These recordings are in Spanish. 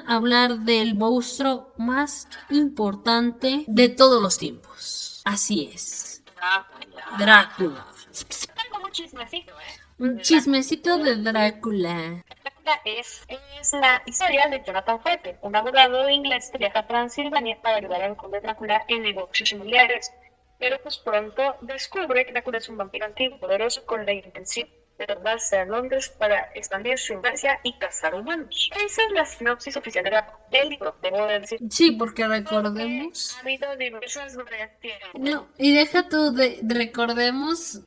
Hablar del monstruo más importante de todos los tiempos. Así es. Drácula. Tengo un chismecito, Un chismecito de Drácula. Drácula es la historia de Jonathan Fete, un abogado inglés que viaja a Transilvania para ayudar al conde Drácula en negocios inmobiliarios. Pero pues pronto descubre que Drácula es un vampiro antiguo poderoso con la intención de trasladarse a Londres para expandir su influencia y cazar humanos. Esa es la sinopsis oficial del libro, debo decir. Sí, porque recordemos. Ha habido diversas reacciones. No, y deja tú recordemos,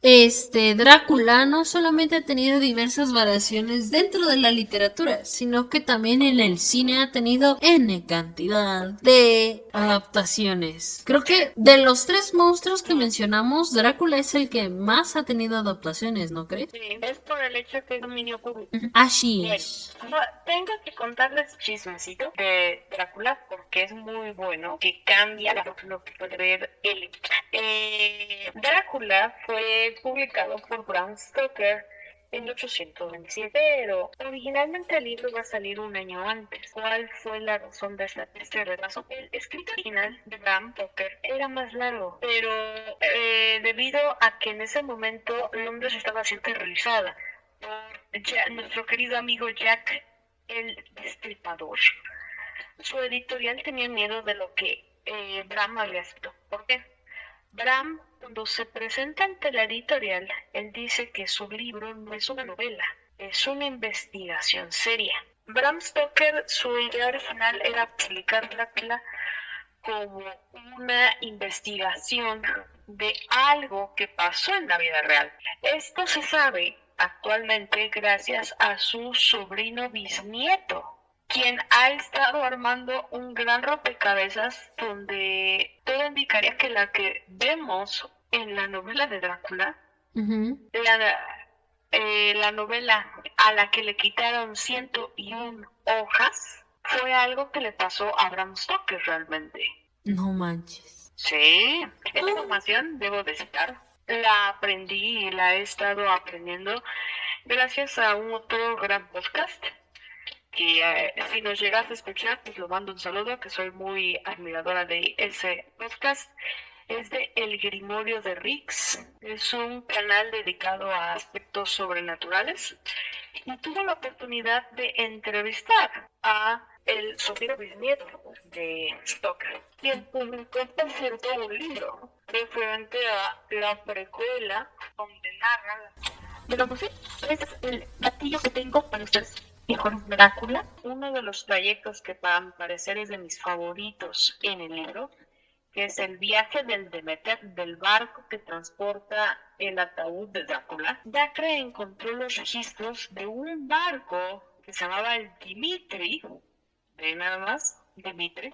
Drácula no solamente ha tenido diversas variaciones dentro de la literatura, sino que también en el cine ha tenido N cantidad de adaptaciones. Creo que de los 3 monstruos que mencionamos, Drácula es el que más ha tenido adaptaciones, ¿no crees? Sí, es por el hecho que es dominio público. Así es. Bueno, tengo que contarles chismecito de Drácula porque es muy bueno, que cambia lo que puede ver él. Drácula fue publicado por Bram Stoker en 1827, pero originalmente el libro va a salir un año antes. ¿Cuál fue la razón de este retraso? El escrito original de Bram Stoker era más largo, pero debido a que en ese momento Londres estaba siendo terrorizada por nuestro querido amigo Jack el Destripador, su editorial tenía miedo de lo que Bram había escrito. ¿Por qué? Bram, cuando se presenta ante la editorial, él dice que su libro no es una novela, es una investigación seria. Bram Stoker, su idea original era publicar Drácula como una investigación de algo que pasó en la vida real. Esto se sabe actualmente gracias a su sobrino bisnieto, quien ha estado armando un gran rompecabezas donde todo indicaría que la que vemos en la novela de Drácula, la novela a la que le quitaron 101 hojas, fue algo que le pasó a Bram Stoker realmente. No manches. Sí, esta información, debo decir, la aprendí y la he estado aprendiendo gracias a un otro gran podcast que si nos llegas a escuchar, pues lo mando un saludo, que soy muy admiradora de ese podcast. Es de El Grimorio de Rix. Es un canal dedicado a aspectos sobrenaturales y tuve la oportunidad de entrevistar a el sobrino bisnieto de Stoker, quien publicó por cierto un libro referente a la precuela donde narra. Pero pues sí, ese es el gatillo que tengo para ustedes. Mejor Drácula, uno de los trayectos que para mi parecer es de mis favoritos en el libro, que es el viaje del Demeter, del barco que transporta el ataúd de Drácula. Dacre encontró los registros de un barco que se llamaba el Dimitri, de nada más, Dimitri,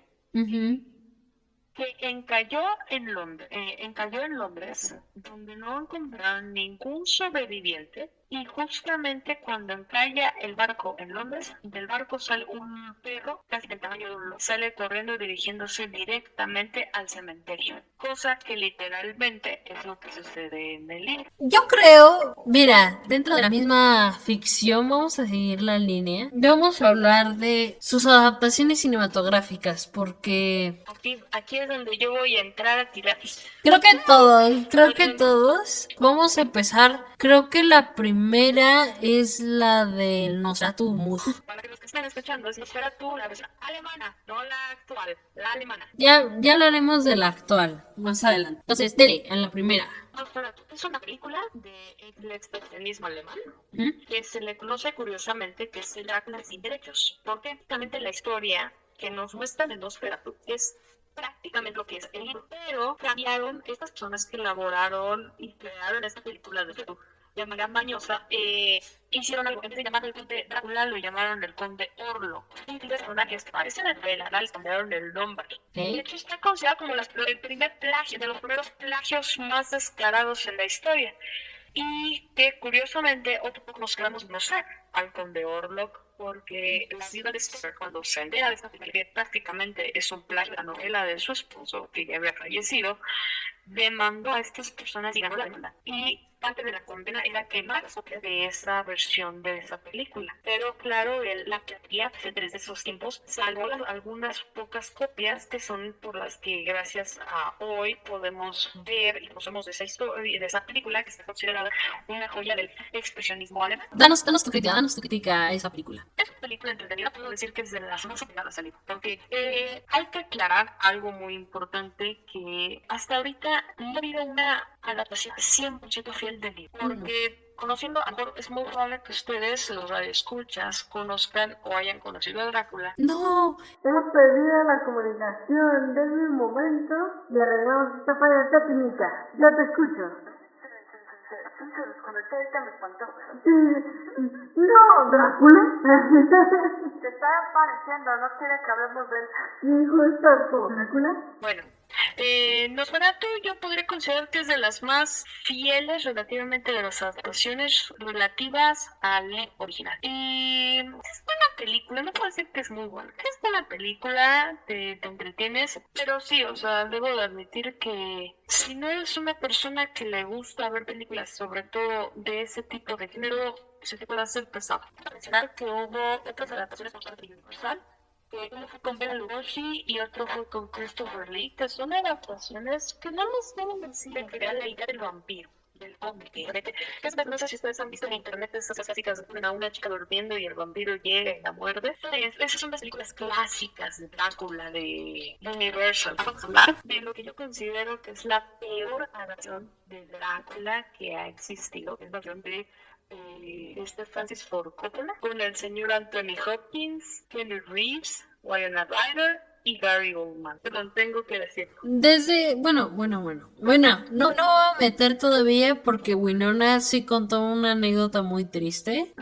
que encalló en Londres, donde no encontraron ningún sobreviviente. Y justamente cuando encalla el barco en Londres, del barco sale un perro casi del tamaño de un lobo. Sale corriendo dirigiéndose directamente al cementerio. Cosa que literalmente es lo que sucede en el libro. Yo creo, mira, dentro de la misma ficción vamos a seguir la línea. Vamos a hablar de sus adaptaciones cinematográficas, porque Aquí es donde yo voy a entrar a tirar. Creo que todos vamos a empezar. Creo que la primera primera es la del Nosferatu mudo. Para que los que están escuchando, es Nosferatu, la versión alemana, no la actual, la alemana. Ya hablaremos de la actual más adelante. Entonces, dele, en la primera. Nosferatu es una película del expresionismo alemán ¿Mm? que se le conoce curiosamente que es el Drácula sin derechos, porque prácticamente la historia que nos muestra de Nosferatu es prácticamente lo que es el libro, pero cambiaron estas personas que elaboraron y crearon esta película de Nosferatu de manera mañosa, hicieron algo que antes de llamarlo el conde Drácula lo llamaron el conde Orlok. Y los personajes que parecen en novela les cambiaron el nombre. De hecho está considerado como el primer plagio, de los primeros plagios más descarados en la historia. Y que curiosamente otro poco nos quedamos conocer al conde Orlok, porque la viuda de Stoker, cuando se entera de esta película, que prácticamente es un plagio de la novela de su esposo, que ya había fallecido, demandó a estas personas y ganó la demanda. Y parte de la condena era quemar copias de esa versión de esa película. Pero claro, la piratería desde esos tiempos salvó algunas pocas copias que son por las que gracias a hoy podemos ver y conocemos de esa historia, de esa película que está considerada una joya del expresionismo alemán. Danos tu crítica a esa película. Esta película entretenida puedo decir que es de las más opinadas salidas, porque hay que aclarar algo muy importante, que hasta ahorita no ha habido una adaptación 100% fiel del libro, porque conociendo, a lo mejor es muy probable que ustedes, los radioescuchas, conozcan o hayan conocido a Drácula. No, Hemos perdido la comunicación. Denme un momento y arreglamos esta falla técnica. Ya te escucho. Sí, se desconectó, ahorita me espantó. No, Drácula. Te está apareciendo, no quiere que hablemos de él. Hijo, ¿estás con Drácula? Bueno, Nosferatu yo podría considerar que es de las más fieles relativamente de las adaptaciones relativas al original. Y es buena película, no puedo decir que es muy buena. Es buena película, te entretienes, pero sí, o sea, debo de admitir que si no eres una persona que le gusta ver películas, sobre todo de ese tipo de género, se te puede hacer pesado. Quiero mencionar que hubo otras adaptaciones por parte de Universal. Uno fue con Bela Lugosi y otro fue con Christopher Lee, que son adaptaciones que no nos deben decir en realidad la idea del vampiro, del hombre. No sé si ustedes han visto en internet esas clásicas que ponen a una chica durmiendo y el vampiro llega y la muerde. Esas son las películas clásicas de Drácula, de Universal. Vamos a hablar de lo que yo considero que es la peor adaptación de Drácula que ha existido, que es la versión de Francis Ford Coppola, con el señor Anthony Hopkins, Kenny Reeves, Winona Ryder y Gary Oldman. Perdón, tengo que decir. Bueno, no voy a meter todavía porque Winona sí contó una anécdota muy triste.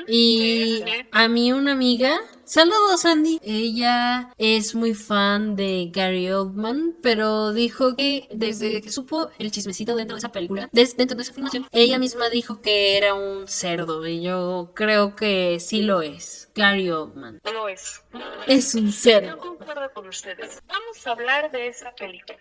Y a mí una amiga, saludos Andy, ella es muy fan de Gary Oldman, pero dijo que desde que supo el chismecito dentro de esa película, dentro de esa filmación, ella misma dijo que era un cerdo, y yo creo que sí lo es. Gary Oldman Lo es. es un Yo cerdo. concuerdo con ustedes. Vamos a hablar de esa película,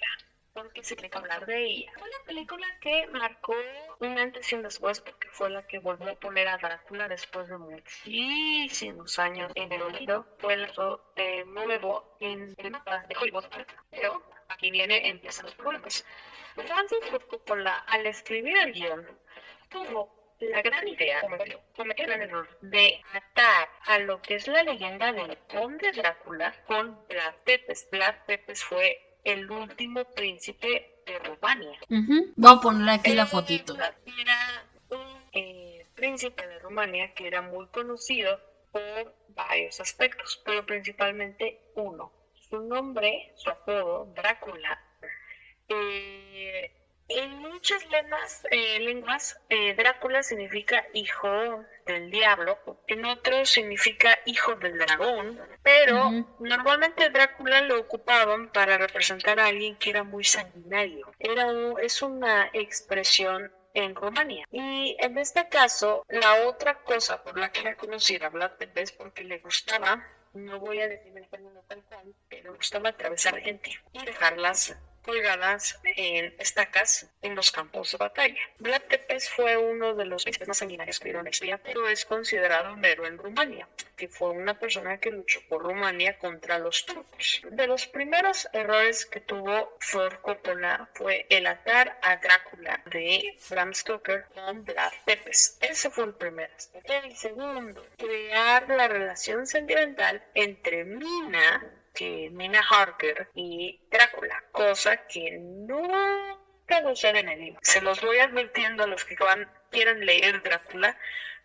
porque se tiene que hablar de ella. Fue una película que marcó un antes y un después, porque fue la que volvió a poner a Drácula después de muchísimos años en el olvido. Fue el de nuevo en el mapa de Hollywood. Pero aquí empiezan los problemas. Francis Ford Coppola, al escribir el guión, tuvo la gran idea, cometió el error de atar a lo que es la leyenda del conde Drácula con Vlad Tepes. Vlad Tepes fue el último príncipe de Rumania. Voy a poner aquí la fotito. Era un príncipe de Rumania que era muy conocido por varios aspectos, pero principalmente uno. Su nombre, su apodo, Drácula, en muchas lenguas, Drácula significa hijo del diablo, en otros significa hijo del dragón, pero normalmente Drácula lo ocupaban para representar a alguien que era muy sanguinario. Es una expresión en Rumania. Y en este caso, la otra cosa por la que era conocida Vlad Tepes, porque le gustaba, no voy a decir el término tal cual, pero le gustaba atravesar gente y dejarlas colgadas en estacas en los campos de batalla. Vlad Tepes fue uno de los príncipes más sanguinarios que vieron la historia, pero es considerado un héroe en Rumania, que fue una persona que luchó por Rumania contra los turcos. De los primeros errores que tuvo Ford Coppola fue el atar a Drácula de Bram Stoker con Vlad Tepes. Ese fue el primero. El segundo, crear la relación sentimental entre Mina Harker y Drácula, cosa que nunca lo sucede en el libro. Se los voy advirtiendo a los que quieran leer Drácula,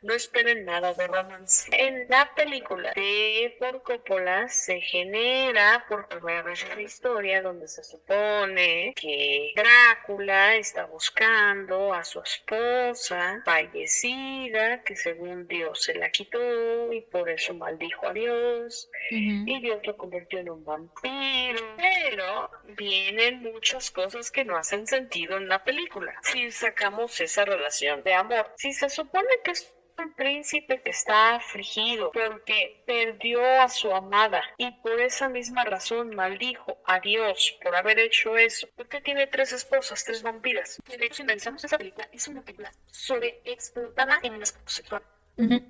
no esperen nada de romance. En la película de Ford Coppola se genera por primera vez una historia donde se supone que Drácula está buscando a su esposa fallecida, que según Dios se la quitó y por eso maldijo a Dios, y Dios lo convirtió en un vampiro. Pero vienen muchas cosas que no hacen sentido en la película si sacamos esa relación de amor. Si se supone que es un príncipe que está afligido porque perdió a su amada y por esa misma razón maldijo a Dios por haber hecho eso, porque tiene 3 esposas, 3 vampiras. De hecho, si analizamos esa película, es una película sobreexplotada en el aspecto sexual.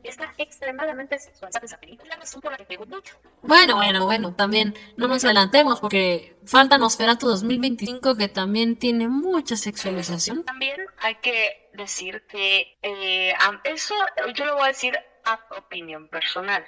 Está extremadamente sexualizada esa película, la razón por la que pegó mucho. Bueno, también no nos adelantemos porque falta Nosferatu 2025 que también tiene mucha sexualización. También hay que decir que eso yo lo voy a decir a opinión personal.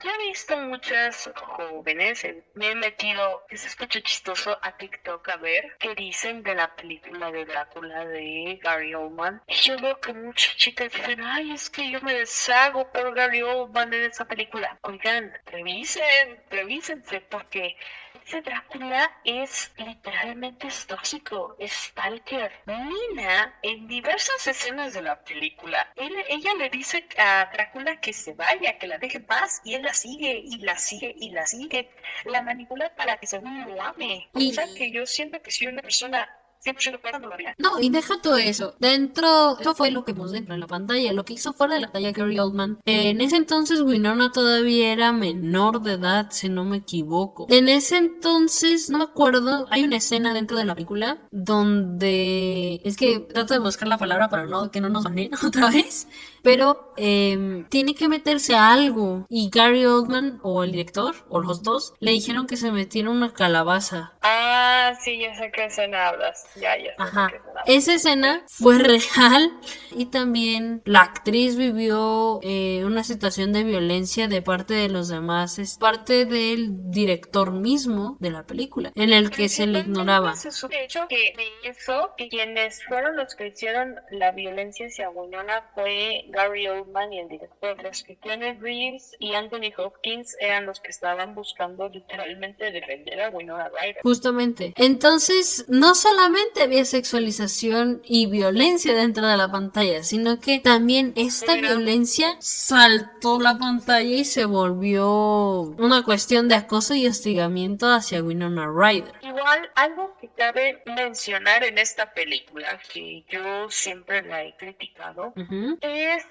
Yo he visto muchas jóvenes, me he metido, que se escucha chistoso, a TikTok a ver qué dicen de la película de Drácula de Gary Oldman. Y yo veo que muchas chicas dicen, ay, es que yo me deshago por Gary Oldman en esa película. Oigan, revísense, porque ese Drácula es literalmente tóxico, es stalker. Mina, en diversas escenas de la película, ella le dice a Drácula que se vaya, que la deje en paz, y él la sigue, y la sigue, y la sigue. La manipula para que según lo ame. O sea que yo siento que si una persona 100% fuera no lo haría. No, y deja todo eso. Eso fue lo que vimos dentro de la pantalla. Lo que hizo fuera de la pantalla Gary Oldman. En ese entonces Winona todavía era menor de edad, si no me equivoco. En ese entonces, no me acuerdo, hay una escena dentro de la película donde... Es que trato de buscar la palabra para que no nos baneen otra vez. Pero tiene que meterse a algo. Y Gary Oldman, o el director, o los dos, le dijeron que se metiera una calabaza. Ah, sí, ya sé qué escena hablas. Ya sé Ajá. qué escena hablas. Esa escena fue real. Y también la actriz vivió una situación de violencia de parte de los demás. Es parte del director mismo de la película, en el que se le ignoraba. De hecho, que de eso, quienes fueron los que hicieron la violencia hacia Winona fue Gary Oldman y el director. Los que Keanu Reeves y Anthony Hopkins eran los que estaban buscando literalmente defender a Winona Ryder. Justamente. Entonces, no solamente había sexualización y violencia dentro de la pantalla, sino que también esta violencia saltó la pantalla y se volvió una cuestión de acoso y hostigamiento hacia Winona Ryder. Igual, algo que cabe mencionar en esta película, que yo siempre la he criticado, es,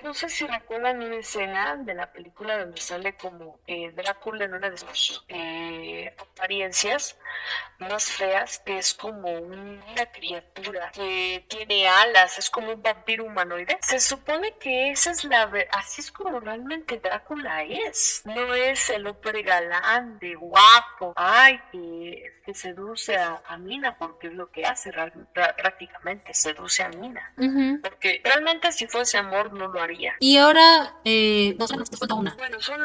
no sé si recuerdan una escena de la película donde sale como Drácula en una de sus apariencias más feas, que es como una criatura que tiene alas, es como un vampiro humanoide. Se supone que esa es así es como realmente Drácula es. No es el hombre galán de guapo, ay, que seduce a Mina, porque es lo que hace prácticamente, seduce a Mina. Porque realmente si fuese amor no lo haría. Y ahora, nos falta una. Bueno, son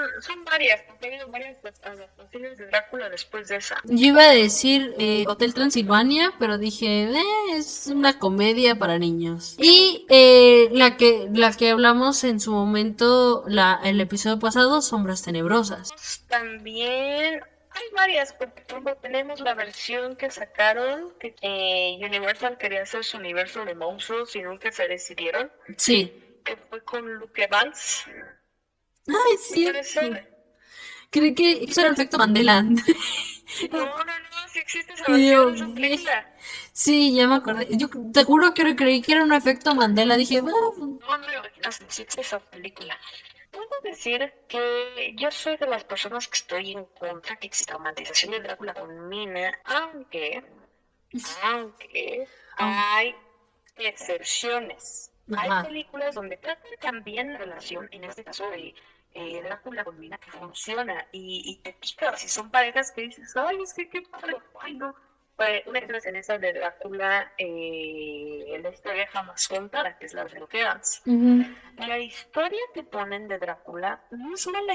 varias, porque ha habido varias adaptaciones de Drácula después de esa. Yo iba a decir Hotel Transilvania, pero dije, es una comedia para niños. Y la que hablamos en su momento, el episodio pasado, Sombras Tenebrosas. También hay varias, porque tenemos la versión que sacaron, que Universal quería hacer su universo de monstruos y nunca se decidieron. Sí. Que fue con Luke Evans. Ay, sí. Creí que eso era el efecto Mandela. No, sí existe esa versión de esa película. Sí, ya me acordé. Yo te juro que creí que era un efecto Mandela. Dije, No, sí existe esa película. Puedo decir que yo soy de las personas que estoy en contra que exista romantización de Drácula con Mina, aunque hay excepciones. Hay Ajá. películas donde tratan también la relación, en este caso de Drácula con Mina, que funciona y te pica. Si son parejas que dices, ay, es que qué padre, ay, no. Una historia en esa de Drácula, la historia jamás contada, que es la de Evans. La historia que ponen de Drácula no es mala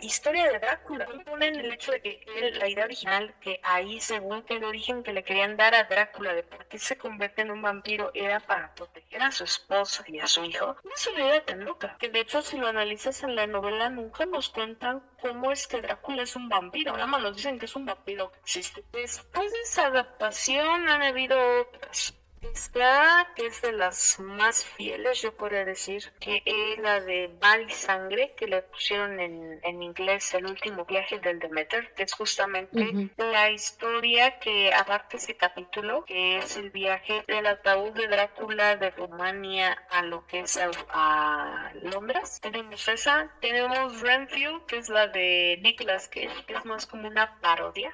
historia de Drácula. Ponen el hecho de que la idea original, que ahí según el origen que le querían dar a Drácula de por qué se convierte en un vampiro era para proteger a su esposa y a su hijo, no es una idea tan loca. Que de hecho si lo analizas en la novela nunca nos cuentan cómo es que Drácula es un vampiro, nada más nos dicen que es un vampiro que existe. Después de esa adaptación han habido otras. Esta, que es de las más fieles, yo podría decir, que es la de Mar y Sangre, que le pusieron en inglés El último viaje del Demeter, que es justamente la historia que abarca ese capítulo, que es el viaje del ataúd de Drácula de Rumania a lo que es a Londres. Tenemos esa, tenemos Renfield, que es la de Nicolas Cage, que es más como una parodia,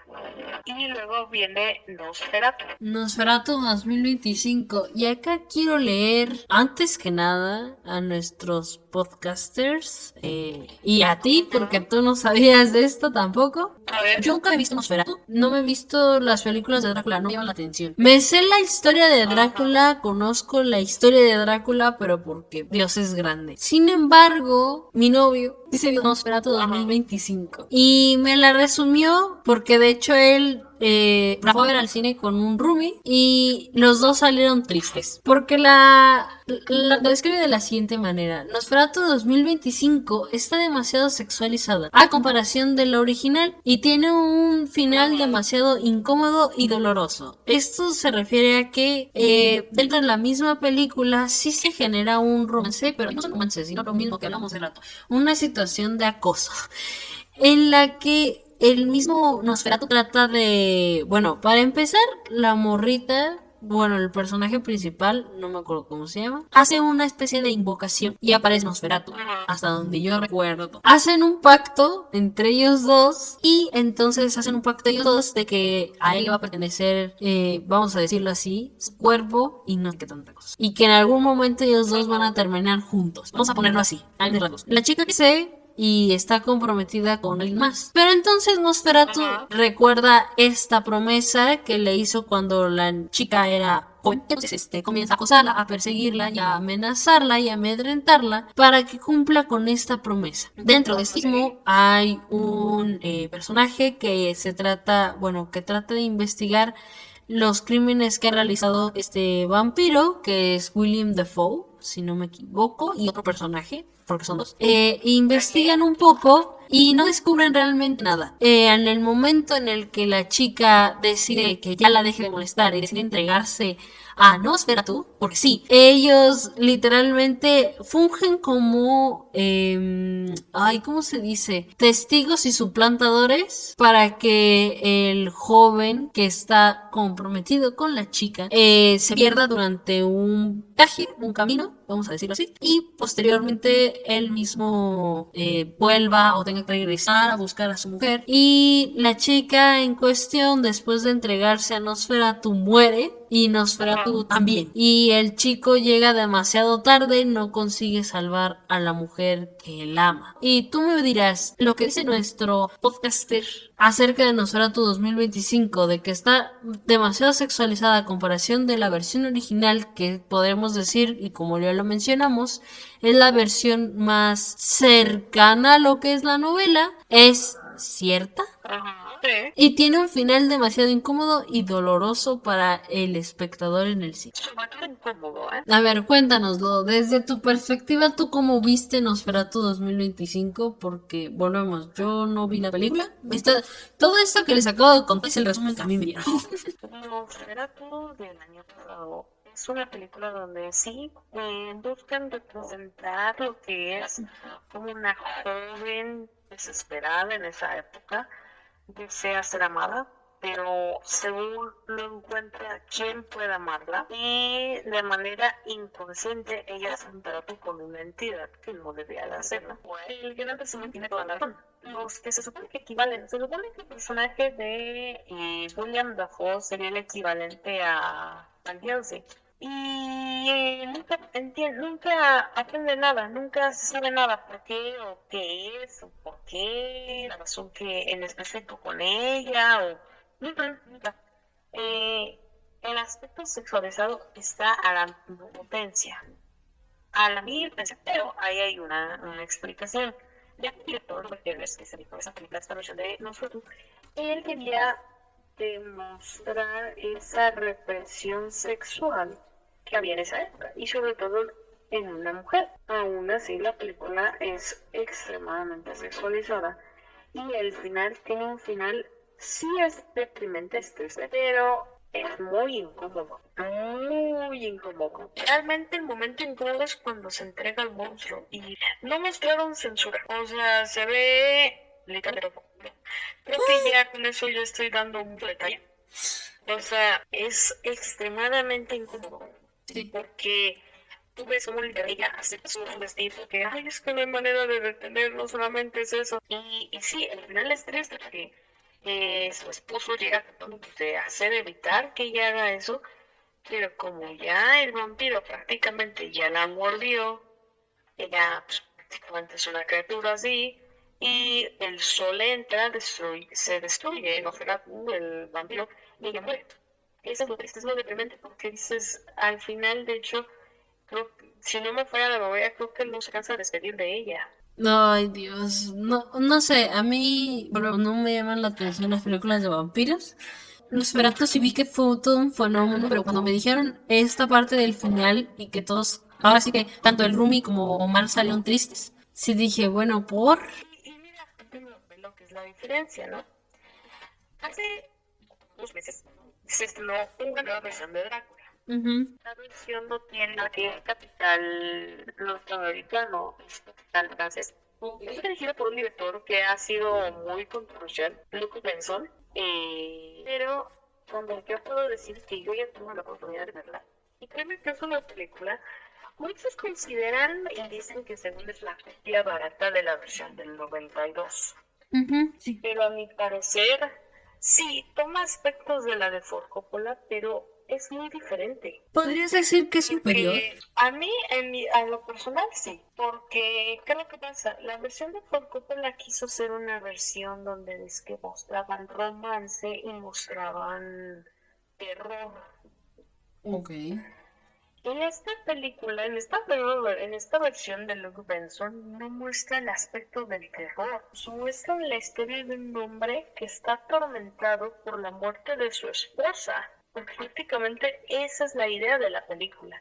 y luego viene Nosferatu. Nosferatu 2025. Y acá quiero leer, antes que nada, a nuestros podcasters y a ti, porque tú no sabías de esto tampoco. A ver. Yo nunca he visto Nosferatu, no me he visto las películas de Drácula, no me llaman la atención. Me sé la historia de Drácula, conozco la historia de Drácula, pero porque Dios es grande. Sin embargo, mi novio dice Nosferatu 2025 y me la resumió porque de hecho él la fue a ver al cine con un roomie y los dos salieron tristes porque la describe de la siguiente manera: Nosferatu 2025 está demasiado sexualizada a comparación de la original y tiene un final demasiado incómodo y doloroso. Esto se refiere a que dentro de la misma película sí se genera un romance, pero no es un romance, sino lo mismo que hablamos hace rato, una situación de acoso en la que el mismo Nosferatu trata de, bueno, para empezar, la morrita, bueno, el personaje principal, no me acuerdo cómo se llama, hace una especie de invocación y aparece Nosferatu, hasta donde yo recuerdo. Hacen un pacto entre ellos dos y entonces hacen un pacto ellos dos de que a él le va a pertenecer, vamos a decirlo así, su cuerpo y no sé qué tanta cosa. Y que en algún momento ellos dos van a terminar juntos. Vamos a ponerlo así, a grandes rasgos. La chica que se y está comprometida con alguien más. Pero entonces Nosferatu recuerda esta promesa que le hizo cuando la chica era joven. Entonces comienza a acosarla, a perseguirla y a amenazarla y a amedrentarla para que cumpla con esta promesa. Dentro de este mismo hay un personaje que se trata, bueno, que trata de investigar los crímenes que ha realizado este vampiro, que es William Dafoe, si no me equivoco, y otro personaje, porque son dos. Investigan un poco y no descubren realmente nada. En el momento en el que la chica decide que ya la deje de molestar y decide entregarse a Nosferatu, porque sí, ellos literalmente fungen como, ¿cómo se dice? Testigos y suplantadores para que el joven que está comprometido con la chica se pierda durante un viaje, un camino, vamos a decirlo así, y posteriormente él mismo vuelva o tenga que regresar a buscar a su mujer. Y la chica en cuestión, después de entregarse a Nosferatu, muere. Y Nosferatu también. Y el chico llega demasiado tarde, no consigue salvar a la mujer que él ama. Y tú me dirás, lo que dice nuestro podcaster acerca de Nosferatu 2025, de que está demasiado sexualizada a comparación de la versión original, que podemos decir, y como ya lo mencionamos, es la versión más cercana a lo que es la novela, ¿es cierta? Sí. Y tiene un final demasiado incómodo y doloroso para el espectador en el cine. Incómodo, ¿eh? A ver, cuéntanoslo, desde tu perspectiva, ¿tú cómo viste Nosferatu 2025? Porque, volvemos, yo no vi la película. Todo esto que les acabo de contar es el resumen que a mí me dieron. Nosferatu del año pasado es una película donde sí buscan representar lo que es como una joven desesperada en esa época, desea ser amada, pero según no encuentra quién pueda amarla y de manera inconsciente ella hace un trato con una entidad que no debía de hacerlo. El gran resumen tiene toda la razón. Los que se supone que equivalen, se supone que el personaje de William Dafoe sería el equivalente a Van Helsing. Y nunca aprende nada, nunca se sabe nada por qué o qué es o por qué, la razón que en específico con ella o nunca. El aspecto sexualizado está a la potencia, a la mil potencia, pero ahí hay una explicación. Ya que el director, porque ves que se dijo esa película, esta versión de Nosotros, él quería demostrar esa represión sexual que había en esa época y sobre todo en una mujer. Aún así la película es extremadamente sexualizada y el final tiene un final, sí es deprimente, es triste, pero es muy incómodo, muy incómodo. Realmente el momento incómodo es cuando se entrega al monstruo y no mostraron censura, o sea, se ve literalmente. Creo que ya con eso yo estoy dando un detalle. O sea, es extremadamente incómodo. Sí, porque tú ves cómo ella hace su vestido, que ay, es que no hay manera de detenerlo, solamente es eso. Y sí, al final es triste porque su esposo llega tratando de hacer evitar que ella haga eso, pero como ya el vampiro prácticamente ya la mordió, ella pues, prácticamente es una criatura así, y el sol entra, se destruye el vampiro y ella muere. Eso es lo triste, es lo deprimente, porque dices, al final, de hecho, creo que, si no me falla la memoria, creo que no se cansa de despedir de ella. Ay, Dios, no sé, a mí bueno, no me llaman la atención las películas de vampiros. Nosferatu sí vi que fue todo un fenómeno, pero cuando me dijeron esta parte del final y que todos, ahora sí que tanto el Rumi como Omar salieron tristes, sí dije, bueno, ¿por? Y mira, lo que es la diferencia, ¿no? Hace unos meses se estrenó una nueva versión de Drácula. La versión no tiene el capital norteamericano, es capital francés. Es dirigida por un director que ha sido muy controversial, Luc Besson, pero cuando yo puedo decir que yo ya tuve la oportunidad de verla, y créeme que es una película, muchos consideran y dicen que según es la copia barata de la versión del 92. Sí. Pero a mi parecer, sí, toma aspectos de la de Ford Coppola, pero es muy diferente. ¿Podrías decir que es superior? A mí, a lo personal, sí. Porque, ¿qué es lo que pasa? La versión de Ford Coppola quiso ser una versión donde es que mostraban romance y mostraban terror. Ok. En esta película, en esta versión de Luke Benson, no muestra el aspecto del terror. Muestra la historia de un hombre que está atormentado por la muerte de su esposa. Porque prácticamente esa es la idea de la película.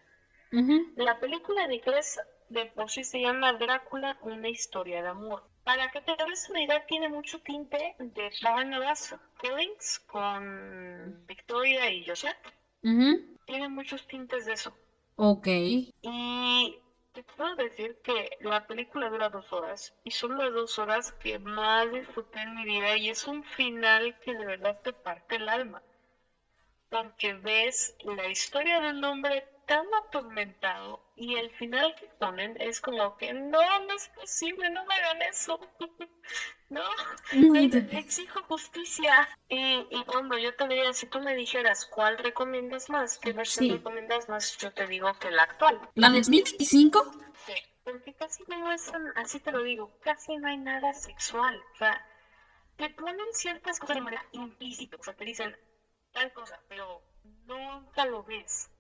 La película en inglés de por sí se llama Drácula, una historia de amor. Para que te des una idea, tiene mucho tinte de Barnabas Collins con Victoria y Joseph. Tiene muchos tintes de eso. Ok. Y te puedo decir que la película dura 2 horas y son las 2 horas que más disfruté en mi vida y es un final que de verdad te parte el alma. Porque ves la historia de un hombre tan atormentado y el final que ponen es como que no es posible, no me hagan eso. No, exijo justicia. Y cuando yo te diría, si tú me dijeras cuál recomiendas más, qué versión recomiendas más, yo te digo que la actual. ¿La 2025? Sí, porque casi no muestran, así te lo digo, casi no hay nada sexual. O sea, te ponen ciertas cosas de manera implícita, o sea, te dicen tal cosa, pero nunca lo ves.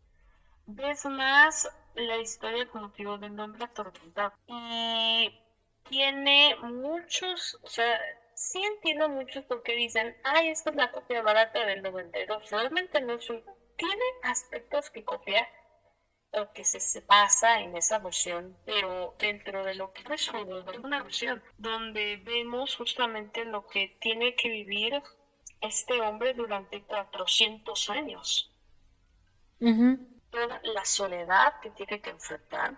Ves más la historia, como te digo, del hombre atormentado. Y tiene muchos, o sea, sí entiendo muchos porque dicen, ay, esta es la copia barata del 92. Realmente no es un... Tiene aspectos que copia o que se basa en esa versión, pero dentro de lo que es una versión donde vemos justamente lo que tiene que vivir este hombre durante 400 años. Toda la soledad que tiene que enfrentar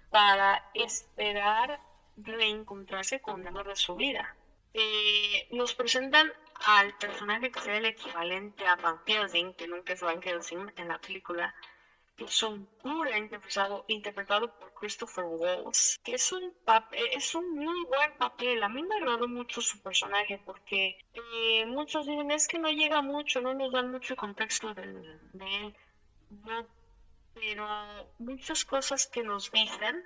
para esperar reencontrarse con el amor de su vida. nos presentan al personaje que sería el equivalente a Van Helsing, que nunca es Van Helsing en la película, que es un cura interpretado por Christopher Waltz, que es un muy buen papel. A mí me agradó mucho su personaje porque muchos dicen es que no llega mucho, no nos dan mucho contexto de él, no, pero muchas cosas que nos dicen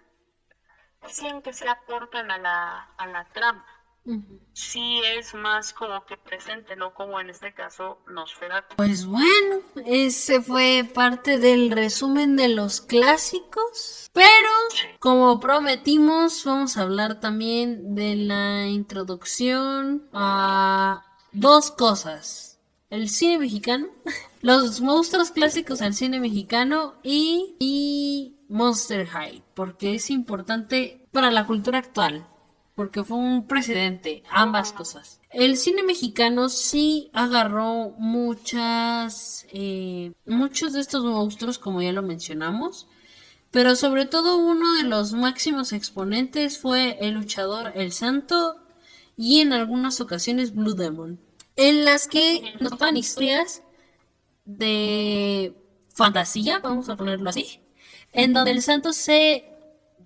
siempre se aportan a la trama. Sí es más como que presente, no como en este caso Nosferatu. Pues bueno, ese fue parte del resumen de los clásicos, pero como prometimos vamos a hablar también de la introducción a dos cosas: el cine mexicano, los monstruos clásicos al cine mexicano y Monster High, porque es importante para la cultura actual, porque fue un precedente, ambas cosas. El cine mexicano sí agarró muchos de estos monstruos, como ya lo mencionamos, pero sobre todo uno de los máximos exponentes fue el luchador El Santo y en algunas ocasiones Blue Demon, en las que nos contaban historias de fantasía, vamos a ponerlo así, en donde el Santo se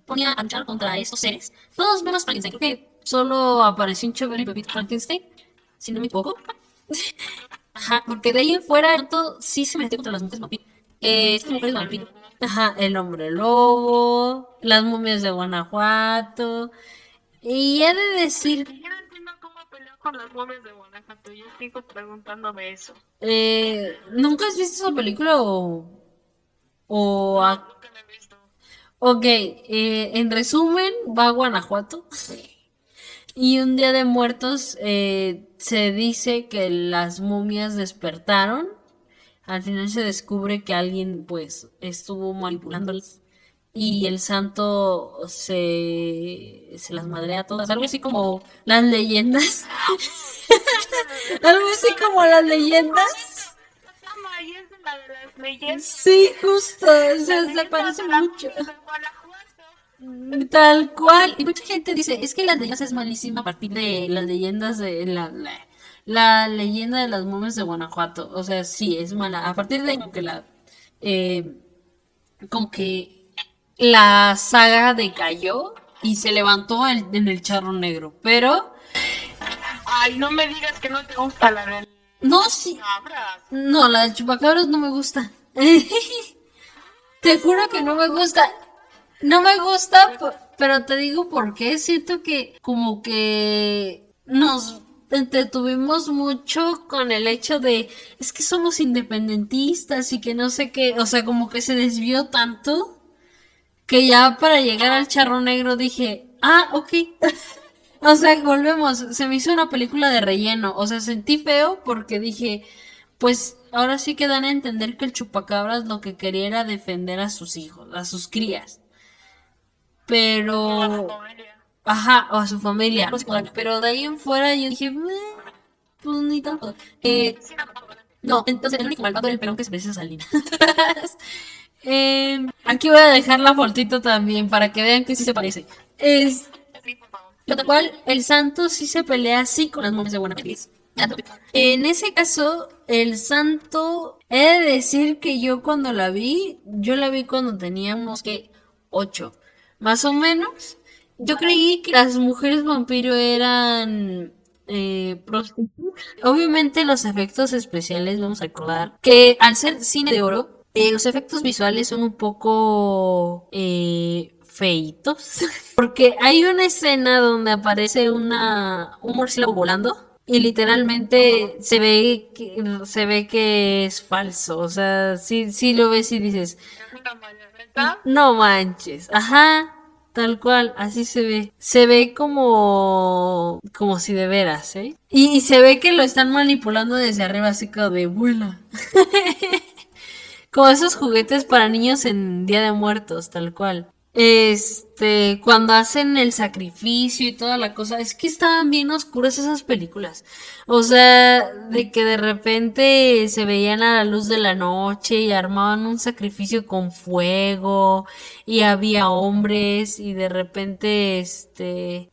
ponía a luchar contra estos seres, todos menos Frankenstein. Creo que solo apareció un Chovero y Pepito Frankenstein, si no me equivoco. Ajá, porque de ahí en fuera todo sí se metió contra las mujeres vampiro. Estas mujeres vampiro. Ajá, el hombre lobo, las momias de Guanajuato. Y he de decir, Yo no entiendo cómo peleó con las momias de Guanajuato. Yo sigo preguntándome eso. ¿nunca has visto esa película o No, nunca la he visto. Ok, en resumen, va a Guanajuato y un día de muertos se dice que las momias despertaron. Al final se descubre que alguien pues estuvo manipulándolas y el santo se las madrea todas, algo así como las leyendas. Algo así como las leyendas. Ah, y es de la de las leyendas. Sí, justo, o sea, se parece mucho. Tal cual. Y mucha gente dice, es que las leyendas es malísima a partir de las leyendas de la leyenda de las momias de Guanajuato. O sea, sí, es mala. A partir de como que eh, como que la saga decayó y se levantó en el charro negro. Pero, Ay, no me digas que no te gusta la de no, sí. cabras. No, la de chupacabras no me gusta. Te juro que no me gusta. No me gusta, pero te digo por qué. Siento que como que nos entretuvimos mucho con el hecho de es que somos independentistas y que no sé qué, o sea, como que se desvió tanto que ya para llegar al charro negro dije, ah, ok. O sea, volvemos, se me hizo una película de relleno, o sea, sentí feo porque dije, pues ahora sí que dan a entender que el chupacabras lo que quería era defender a sus hijos, a sus crías. Pero, ajá, o a su familia. Pero de ahí en fuera yo dije, pues ni tanto. No, entonces el único malvado era el pelón que se parece a Salinas. Aquí voy a dejar la fotito también para que vean que sí se parece. Lo cual, el santo sí se pelea así con las momias de Guanajuato. En ese caso, el santo, he de decir que yo cuando yo la vi cuando teníamos que 8, más o menos. Yo creí que las mujeres vampiro eran prostitutas. Obviamente los efectos especiales, vamos a recordar que al ser cine de oro, los efectos visuales son un poco feitos. Porque hay una escena donde aparece un murciélago volando. Y literalmente se ve que es falso. O sea, sí lo ves y dices, no manches. Ajá, tal cual, así se ve. Se ve como si de veras, ¿eh? Y se ve que lo están manipulando desde arriba, así como de vuela. Como esos juguetes para niños en Día de Muertos, tal cual. Cuando hacen el sacrificio y toda la cosa, es que estaban bien oscuras esas películas. O sea, de que de repente se veían a la luz de la noche y armaban un sacrificio con fuego y había hombres y de repente,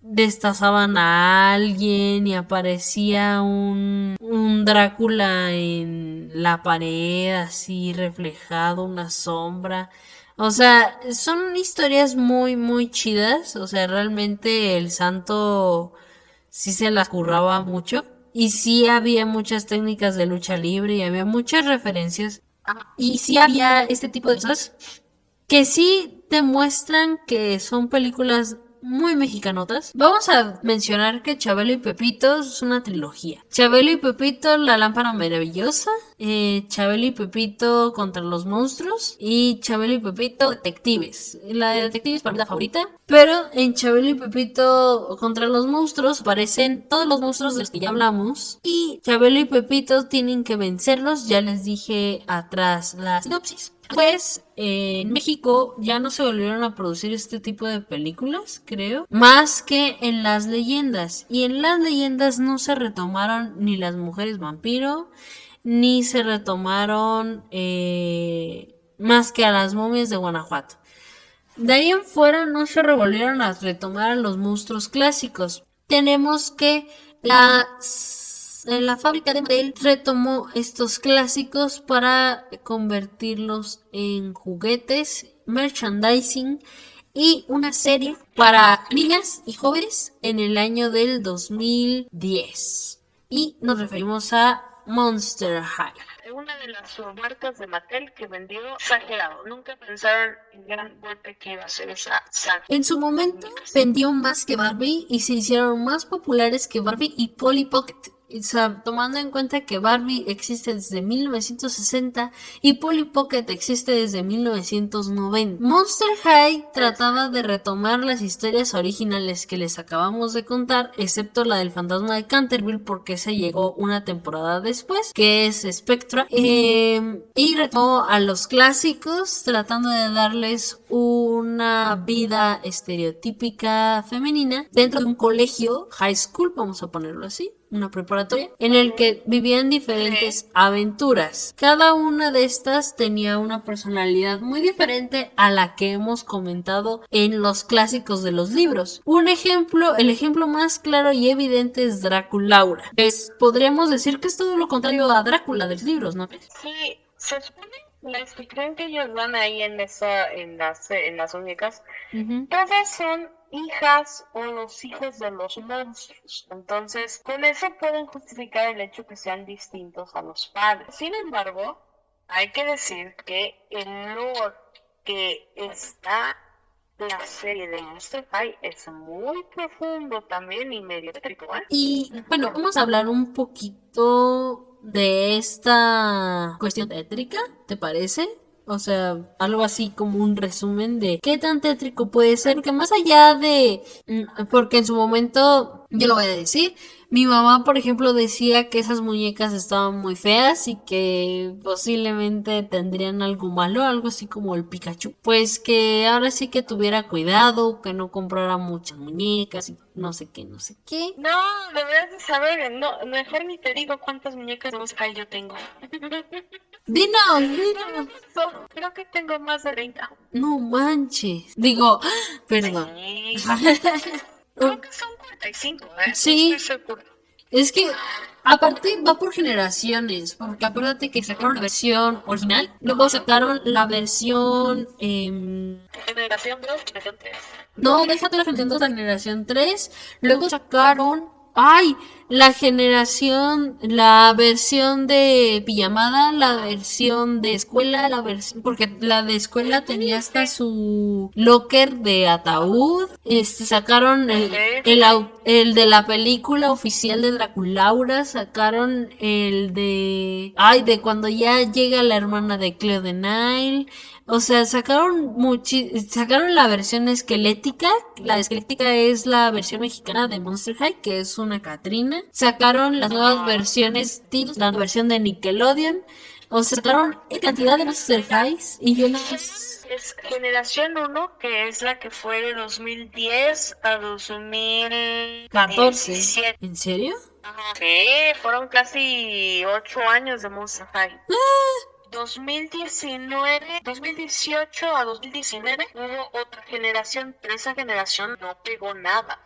destazaban a alguien y aparecía un Drácula en la pared así reflejado, una sombra. O sea, son historias muy, muy chidas. O sea, realmente el santo sí se las curraba mucho. Y sí había muchas técnicas de lucha libre y había muchas referencias. Y sí había este tipo de cosas que sí demuestran que son películas muy mexicanotas. Vamos a mencionar que Chabelo y Pepito es una trilogía. Chabelo y Pepito, la lámpara maravillosa, Chabelo y Pepito contra los monstruos y Chabelo y Pepito detectives. La de detectives es mi favorita, pero en Chabelo y Pepito contra los monstruos aparecen todos los monstruos de los que ya hablamos y Chabelo y Pepito tienen que vencerlos. Ya les dije atrás la sinopsis. Pues en México ya no se volvieron a producir este tipo de películas, creo, más que en las leyendas. Y en las leyendas no se retomaron ni las mujeres vampiro, ni se retomaron más que a las momias de Guanajuato. De ahí en fuera no se volvieron a retomar a los monstruos clásicos. Tenemos que la fábrica de Mattel retomó estos clásicos para convertirlos en juguetes, merchandising y una serie para niñas y jóvenes en el año del 2010. Y nos referimos a Monster High. Una de las marcas de Mattel que vendió exagerado. Nunca pensaron en gran golpe que iba a ser esa saga. En su momento vendió más que Barbie y se hicieron más populares que Barbie y Polly Pocket. O sea, tomando en cuenta que Barbie existe desde 1960 y Polly Pocket existe desde 1990. Monster High trataba de retomar las historias originales que les acabamos de contar, excepto la del fantasma de Canterville, porque se llegó una temporada después, que es Spectra, y retomó a los clásicos tratando de darles una vida estereotípica femenina dentro de un colegio, high school, vamos a ponerlo así, una preparatoria, en el que vivían diferentes aventuras. Cada una de estas tenía una personalidad muy diferente a la que hemos comentado en los clásicos de los libros. El ejemplo más claro y evidente es Draculaura. Podríamos decir que es todo lo contrario a Drácula de los libros, ¿no? Sí, se supone la descripción que ellos dan ahí en las muñecas, todas son hijas o los hijos de los monstruos. Entonces, con eso pueden justificar el hecho que sean distintos a los padres. Sin embargo, hay que decir que el lore que está en la serie de Monster High es muy profundo también y medio tétrico, ¿eh? Y bueno, vamos a hablar un poquito de esta cuestión tétrica, ¿te parece? O sea, algo así como un resumen de qué tan tétrico puede ser, que más allá de... Porque en su momento, yo lo voy a decir, mi mamá, por ejemplo, decía que esas muñecas estaban muy feas y que posiblemente tendrían algo malo, algo así como el Pikachu. Pues que ahora sí que tuviera cuidado, que no comprara muchas muñecas y no sé qué, no sé qué. No, deberías de saber, no, mejor ni te digo cuántas muñecas de Monster High yo tengo. Dinos. Creo que tengo más de 30. No manches. Digo, perdón. Sí. Creo que son 45, ¿eh? Sí. No estoy segura. Es que, aparte, va por generaciones. Porque acuérdate que sacaron la versión original. Luego sacaron la versión... Generación 2, generación 3. No, déjate la generación 2, la generación 3. Luego sacaron... ¡Ay! La versión de pijamada, la versión de escuela, porque la de escuela tenía hasta su locker de ataúd. Sacaron el de la película oficial de Draculaura, sacaron el de cuando ya llega la hermana de Cleo de Nile. O sea, sacaron la versión esquelética. La esquelética es la versión mexicana de Monster High, que es una Catrina. Sacaron las nuevas versiones, la versión de Nickelodeon. O sea, sacaron cantidad de Monster Highs y yo no... Es generación 1, que es la que fue de 2010 a 14. 2017. ¿En serio? Ajá. Sí, fueron casi 8 años de Monster High. 2018 a 2019 hubo otra generación, pero esa generación no pegó nada,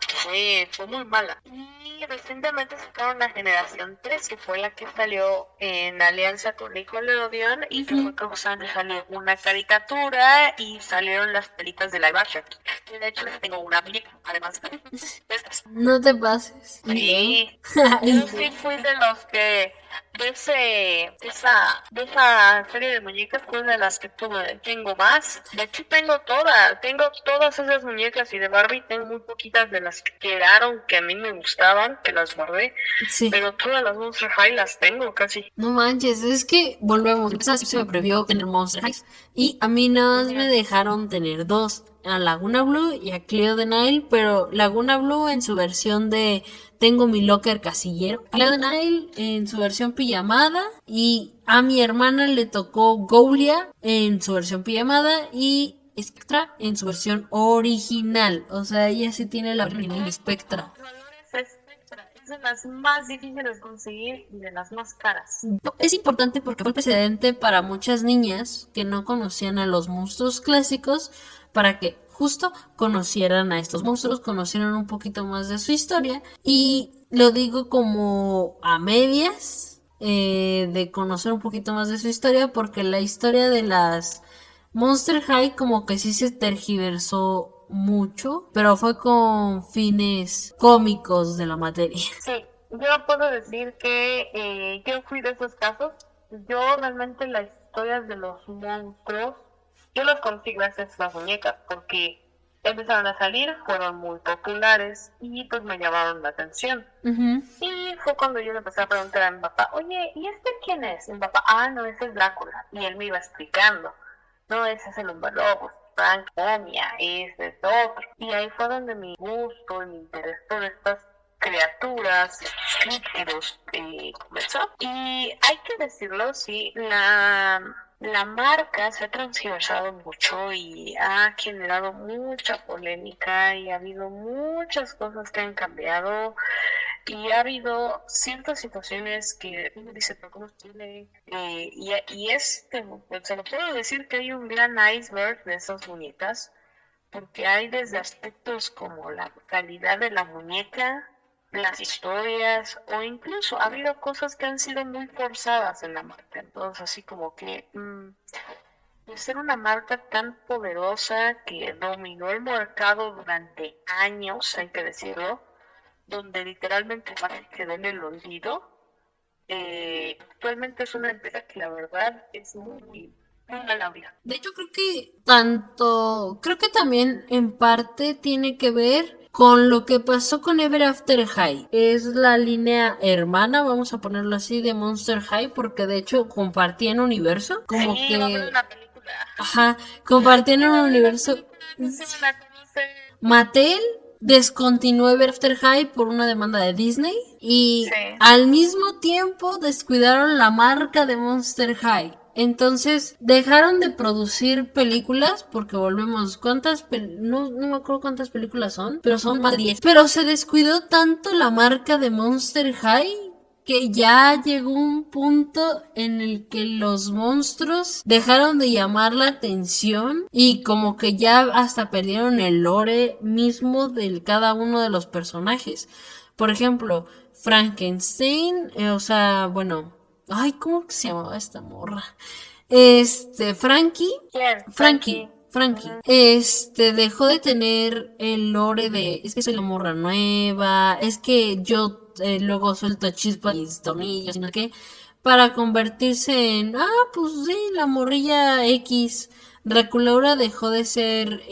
fue muy mala. Y recientemente sacaron la generación 3, que fue la que salió en alianza con Nickelodeon y que fue causando salió una caricatura y salieron las películas de live action. Y de hecho les tengo una muñeca, además de estas. No te pases. Sí, yo sí fui de los que de esa serie de muñecas fue de las que tengo más. De hecho tengo todas esas muñecas, y de Barbie tengo muy poquitas de las que quedaron, que a mí me gustaban, que las guardé. Sí. Pero todas las Monster High las tengo casi. No manches, es que volvemos. Se me prohibió tener Monster Highs y a mí nada más me dejaron tener 2. A Laguna Blue y a Cleo de Nile, pero Laguna Blue en su versión de tengo mi locker casillero, Cleo de Nile en su versión pijamada, y a mi hermana le tocó Goulia en su versión pijamada y Spectra en su versión original. O sea, ella sí tiene la original Spectra. Es de las más difíciles de conseguir y de las más caras. Es importante porque fue precedente para muchas niñas que no conocían a los monstruos clásicos, para que justo conocieran a estos monstruos, conocieran un poquito más de su historia. Y lo digo como a medias, de conocer un poquito más de su historia, porque la historia de las Monster High como que sí se tergiversó mucho, pero fue con fines cómicos de la materia. Sí, yo puedo decir que yo fui de esos casos. Yo realmente las historias de los monstruos yo los conocí gracias a las muñecas, porque empezaron a salir, fueron muy populares y pues me llamaron la atención. Y fue cuando yo le empecé a preguntar a mi papá, oye, ¿y este quién es? Y mi papá, no, ese es Drácula. Y él me iba explicando, no, ese es el Hombre Lobo, Frank, Momia, ese es otro. Y ahí fue donde mi gusto y mi interés por estas criaturas, críptidos, comenzó. Y hay que decirlo, sí, la marca se ha transversado mucho y ha generado mucha polémica y ha habido muchas cosas que han cambiado y ha habido ciertas situaciones que uno dice, pero ¿cómo tiene? Pues, se lo puedo decir que hay un gran iceberg de esas muñecas, porque hay desde aspectos como la calidad de la muñeca, las historias, o incluso ha habido cosas que han sido muy forzadas en la marca. Entonces así como que de ser una marca tan poderosa que dominó el mercado durante años, hay que decirlo, donde literalmente quedó en el olvido, actualmente es una empresa que la verdad es muy mala vida. De hecho creo que también en parte tiene que ver con lo que pasó con Ever After High. Es la línea hermana, vamos a ponerlo así, de Monster High, porque de hecho compartían universo. Como sí, que... va a haber una película. Ajá, compartían un universo. Mattel descontinuó Ever After High por una demanda de Disney y al mismo tiempo descuidaron la marca de Monster High. Entonces dejaron de producir películas porque volvemos, no me acuerdo cuántas películas son, pero son más de 10. Pero se descuidó tanto la marca de Monster High que ya llegó un punto en el que los monstruos dejaron de llamar la atención y como que ya hasta perdieron el lore mismo de cada uno de los personajes. Por ejemplo, Frankenstein, ay, ¿cómo se llamaba esta morra? Frankie. Dejó de tener el lore de, es que soy la morra nueva, es que yo luego suelto chispas y tornillos, sino que para convertirse en, pues sí, la morrilla X. Draculaura dejó de ser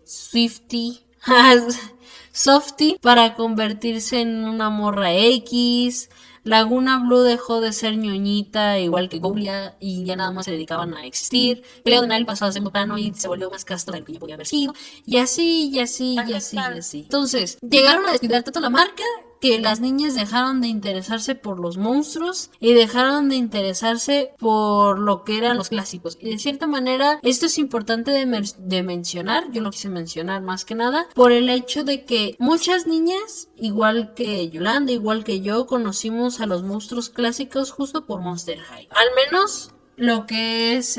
Softy para convertirse en una morra X. Laguna Blue dejó de ser ñoñita, igual que Goulia, y ya nada más se dedicaban a existir. Cleo de Nile pasó a ser mutano y se volvió más casta de lo que yo podía haber sido. Y así. Entonces, llegaron a descuidar tanto la marca que las niñas dejaron de interesarse por los monstruos y dejaron de interesarse por lo que eran los clásicos. Y de cierta manera, esto es importante de mencionar, yo lo quise mencionar más que nada, por el hecho de que muchas niñas, igual que Yolanda, igual que yo, conocimos a los monstruos clásicos justo por Monster High. Al menos lo que es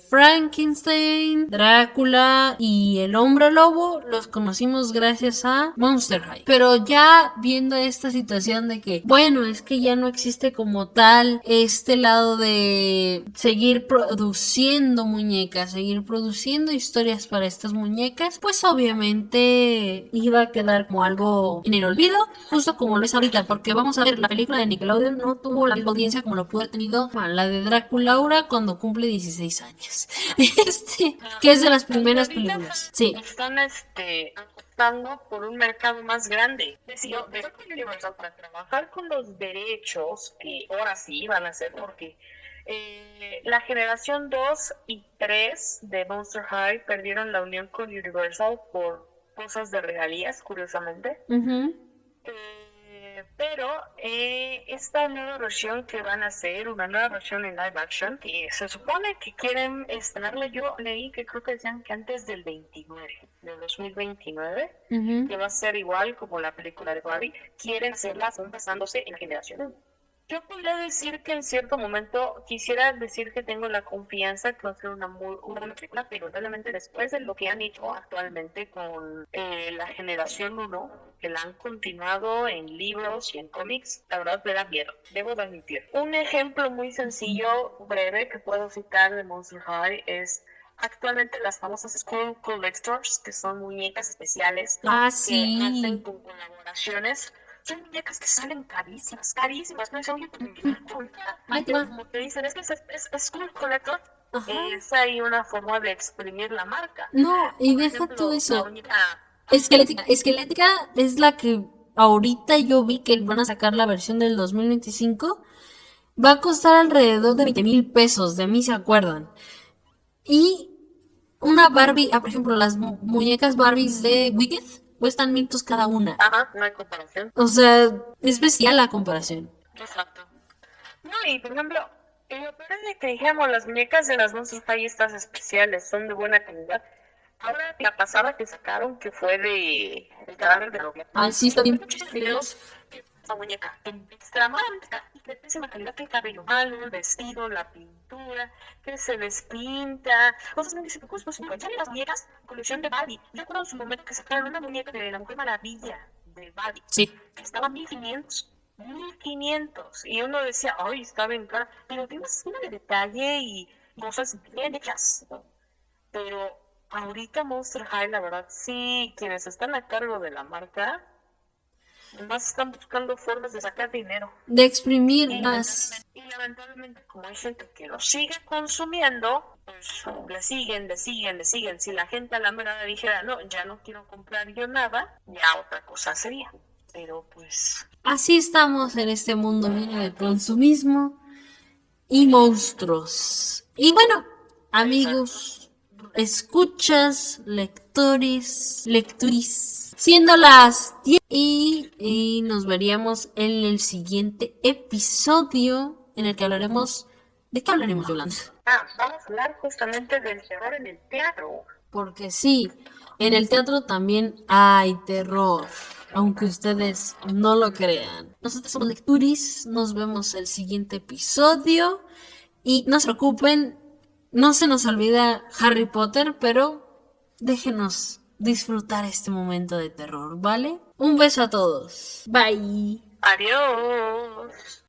Frankenstein, Drácula y el Hombre Lobo los conocimos gracias a Monster High. Pero ya viendo esta situación de que, bueno, es que ya no existe como tal este lado de seguir produciendo muñecas, seguir produciendo historias para estas muñecas, pues obviamente iba a quedar como algo en el olvido, justo como lo es ahorita, porque vamos a ver, la película de Nickelodeon no tuvo la misma audiencia como lo pudo haber tenido la de Drácula cuando cumple 16 años. Que es de las primeras películas. Sí. Están apostando por un mercado más grande. Decidió Universal para trabajar con los derechos que ahora sí van a hacer, porque la generación 2 y 3 de Monster High perdieron la unión con Universal por cosas de regalías, curiosamente. Pero esta nueva versión que van a hacer, una nueva versión en live action, que se supone que quieren estrenarla, yo leí que creo que decían que antes del 2029, que va a ser igual como la película de Barbie, quieren hacerla basándose en la generación 1. Yo podría decir que en cierto momento quisiera decir que tengo la confianza que va a ser una buena película, pero realmente después de lo que han hecho actualmente con la generación 1, que la han continuado en libros y en cómics, la verdad me da miedo, debo de admitir. Un ejemplo muy sencillo, breve, que puedo citar de Monster High es actualmente las famosas School Collectors, que son muñecas especiales que hacen con colaboraciones. Son muñecas que salen carísimas, no sé, oye, como te dicen, es que es School Collector. Es ahí una forma de exprimir la marca. No, y deja todo eso. Esquelética es la que ahorita yo vi que van a sacar la versión del 2025. Va a costar alrededor de 20,000 pesos, de mí se acuerdan. Y una Barbie, por ejemplo, las muñecas Barbies de Wicked cuestan 1,000 cada una. Ajá, no hay comparación. O sea, es especial la comparación. Exacto. No, y por ejemplo, lo peor es que dijimos, las muñecas de las Monster High estas especiales son de buena calidad. Ahora la pasada que sacaron, que fue de el cadáver de Robia. Sí, está bien. Muchos videos esa muñeca extremadamente de pésima calidad, que el cabello malo, el vestido, la pintura, que se despinta, cosas muy difíciles. Pues ya las muñecas, colección de Barbie. Yo recuerdo en su momento que sacaron una muñeca de la Mujer Maravilla de Barbie. Sí. Que estaba 1,500. Y uno decía, ay, está bien cara, pero tiene una de detalle y cosas bien hechas. Pero ahorita Monster High, la verdad, sí, quienes están a cargo de la marca, más están buscando formas de sacar dinero. De exprimir más. Y lamentablemente, como hay gente que lo sigue consumiendo, pues le siguen. Si la gente a la mera dijera, no, ya no quiero comprar yo nada, ya otra cosa sería. Pero pues... Así estamos en este mundo lleno de consumismo y monstruos. Y bueno, amigos, escuchas, lectores, siendo las 10 y nos veríamos en el siguiente episodio en el que hablaremos... ¿De qué hablaremos, Yolanda? Vamos a hablar justamente del terror en el teatro. Porque sí, en el teatro también hay terror, aunque ustedes no lo crean. Nosotros somos Lecturis, nos vemos el siguiente episodio y no se preocupen, no se nos olvida Harry Potter, pero déjenos disfrutar este momento de terror, ¿vale? Un beso a todos. Bye. Adiós.